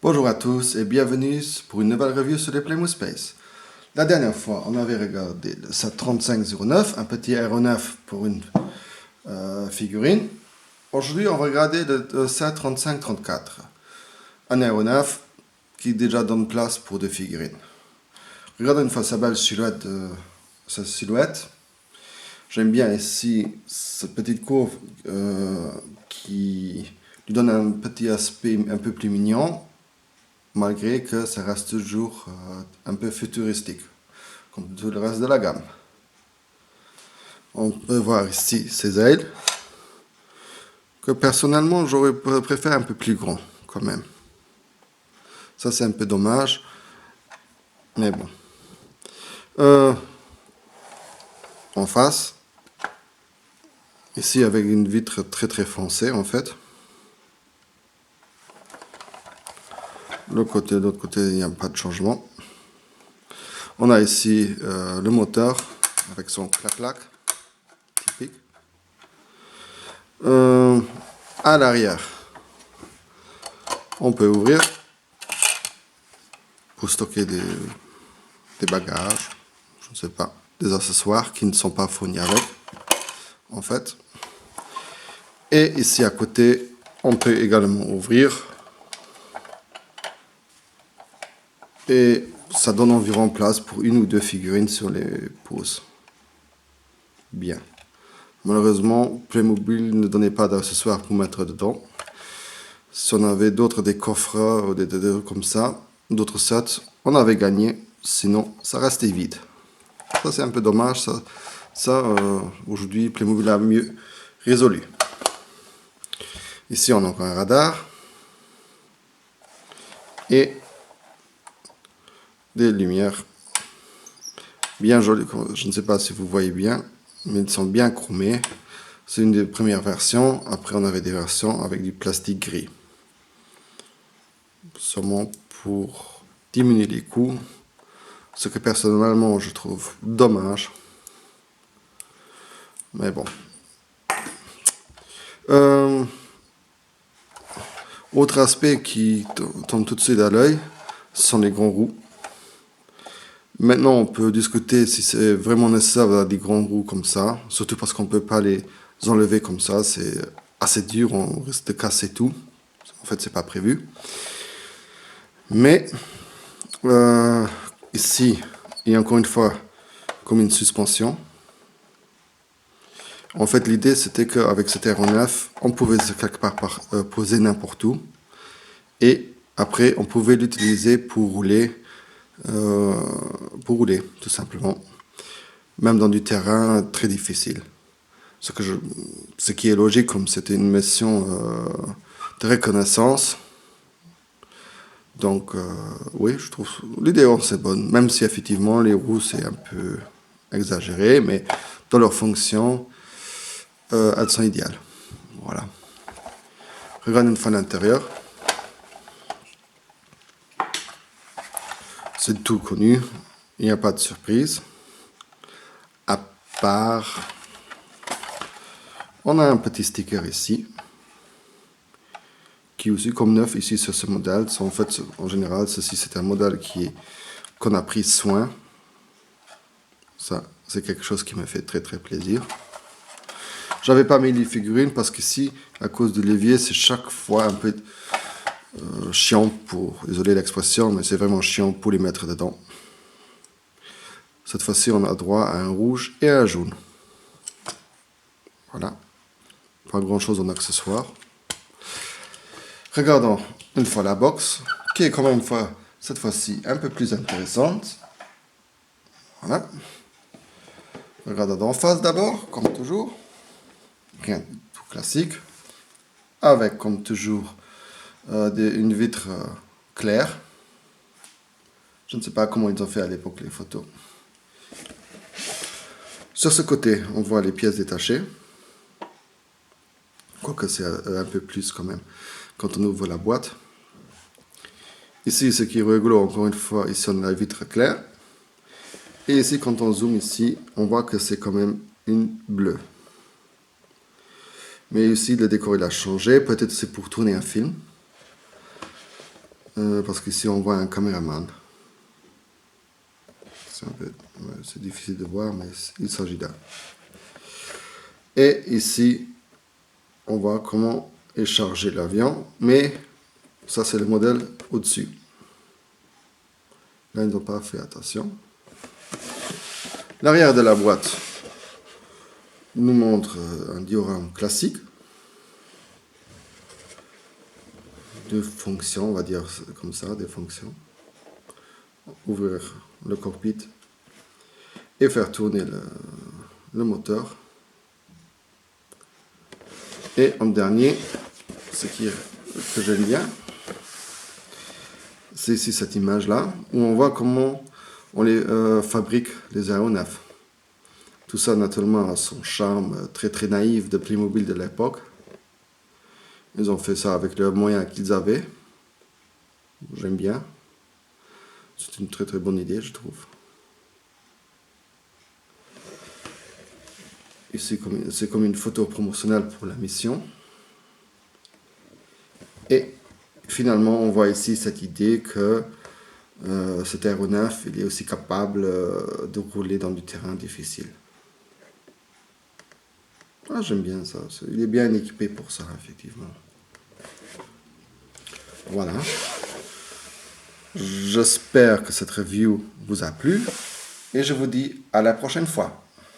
Bonjour à tous et bienvenue pour une nouvelle review sur les Playmo Space. La dernière fois, on avait regardé le SAT 3509, un petit aéronef pour une figurine. Aujourd'hui, on va regarder le SAT 3534, un aéronef qui déjà donne place pour deux figurines. Regardez une fois sa belle silhouette. J'aime bien ici cette petite courbe qui lui donne un petit aspect un peu plus mignon, malgré que ça reste toujours un peu futuristique, comme tout le reste de la gamme. On peut voir ici ses ailes, que personnellement j'aurais préféré un peu plus grand quand même. Ça c'est un peu dommage, mais bon. En face, ici avec une vitre très foncée en fait. De l'autre côté, il n'y a pas de changement. On a ici le moteur avec son clac-clac typique. À l'arrière, on peut ouvrir pour stocker des bagages, je ne sais pas, des accessoires qui ne sont pas fournis avec, en fait. Et ici à côté, on peut également ouvrir. Et ça donne environ place pour une ou deux figurines sur les poses. Bien. Malheureusement, Playmobil ne donnait pas d'accessoires pour mettre dedans. Si on avait des coffres ou des comme ça, d'autres sets, on avait gagné. Sinon, ça restait vide. Ça, c'est un peu dommage. Aujourd'hui, Playmobil a mieux résolu. Ici, on a encore un radar. Et des lumières bien jolies. Je ne sais pas si vous voyez bien, mais ils sont bien chromés. C'est une des premières versions. Après, on avait des versions avec du plastique gris. Sûrement pour diminuer les coûts. Ce que personnellement, je trouve dommage. Mais bon. Autre aspect qui tombe tout de suite à l'œil, ce sont les grands roues. Maintenant, on peut discuter si c'est vraiment nécessaire d'avoir des grands roues comme ça, surtout parce qu'on ne peut pas les enlever comme ça, c'est assez dur, on risque de casser tout. En fait, c'est pas prévu. Mais ici, il y a encore une fois comme une suspension. En fait, l'idée c'était qu'avec cet aéronef, on pouvait quelque part poser n'importe où. Et après, on pouvait l'utiliser pour rouler, tout simplement. Même dans du terrain très difficile. Ce qui est logique, comme c'était une mission de reconnaissance. Donc, oui, je trouve l'idée c'est bonne. Même si effectivement, les roues, c'est un peu exagéré, mais dans leur fonction, elles sont idéales. Voilà. Regardez une fois l'intérieur. C'est tout connu. Il n'y a pas de surprise. À part... On a un petit sticker ici. Qui est aussi comme neuf ici sur ce modèle. En fait, en général, ceci c'est un modèle qu'on a pris soin. Ça, c'est quelque chose qui me fait très plaisir. J'avais pas mis les figurines parce qu'ici, à cause de l'évier, c'est chaque fois un peu chiant pour, désolé l'expression, mais c'est vraiment chiant pour les mettre dedans. Cette fois-ci, on a droit à un rouge et à un jaune. Voilà. Pas grand-chose en accessoires. Regardons une fois la box, qui est quand même cette fois-ci un peu plus intéressante. Voilà. Regardons d'en face d'abord, comme toujours. Rien de tout classique. Avec, comme toujours, une vitre claire. Je ne sais pas comment ils ont fait à l'époque les photos. Sur ce côté, on voit les pièces détachées. Quoique c'est un peu plus quand même quand on ouvre la boîte. Ici, ce qui est rigolo, encore une fois, ici on a la vitre claire. Et ici, quand on zoome ici, on voit que c'est quand même une bleue. Mais ici, le décor il a changé. Peut-être c'est pour tourner un film. parce qu'ici on voit un caméraman. C'est difficile de voir, mais il s'agit d'un. Et ici, on voit comment est chargé l'avion, mais ça c'est le modèle au-dessus. Là, ils n'ont pas fait attention. L'arrière de la boîte nous montre un diorame classique de fonctions, on va dire comme ça, des fonctions. Ouvrir le cockpit et faire tourner le moteur. Et en dernier, ce que j'aime bien, c'est ici cette image-là, où on voit comment on les fabrique, les aéronefs. Tout ça, naturellement, a son charme très très naïf de Playmobil de l'époque. Ils ont fait ça avec les moyens qu'ils avaient. J'aime bien. C'est une très très bonne idée, je trouve. Ici, c'est comme une photo promotionnelle pour la mission. Et finalement, on voit ici cette idée que cet aéronef il est aussi capable de rouler dans du terrain difficile. Ah, j'aime bien ça. Il est bien équipé pour ça, effectivement. Voilà. J'espère que cette review vous a plu et je vous dis à la prochaine fois.